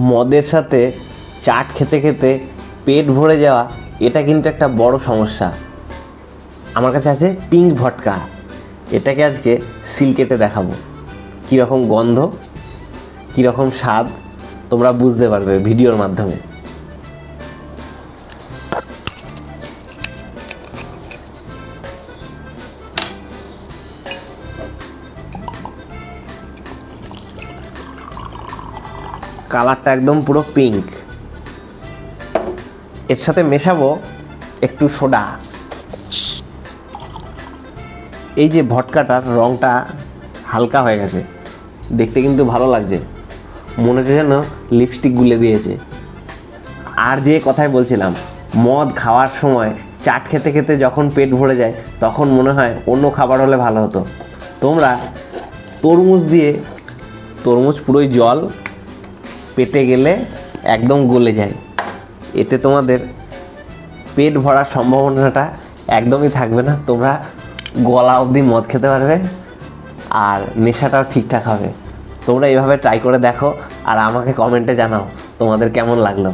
মদের সাথে চাট খেতে খেতে পেট ভরে যাওয়া এটা কিন্তু একটা বড় সমস্যা। আমার কাছে আছে পিঙ্ক ভটকা, এটাকে আজকে সিল কেটে দেখাবো। কীরকম গন্ধ, কীরকম স্বাদ তোমরা বুঝতে পারবে ভিডিওর মাধ্যমে। কালারটা একদম পুরো পিঙ্ক। এর সাথে মেশাবো একটু সোডা। এই যে ভটকাটার রঙটা হালকা হয়ে গেছে, দেখতে কিন্তু ভালো লাগছে, মনে হচ্ছে যেন লিপস্টিক গুলে দিয়েছে। আর যে কথাই বলছিলাম, মদ খাওয়ার সময় চাট খেতে খেতে যখন পেট ভরে যায় তখন মনে হয় অন্য খাবার হলে ভালো হতো। তোমরা তরমুজ দিয়ে, তরমুজ পুরোই জল, পেটে গেলে একদম গলে যায়, এতে তোমাদের পেট ভরার সম্ভাবনাটা একদমই থাকবে না। তোমরা গলা অবধি মদ খেতে পারবে আর নেশাটাও ঠিকঠাক হবে। তোমরা এইভাবে ট্রাই করে দেখো আর আমাকে কমেন্টে জানাও তোমাদের কেমন লাগলো।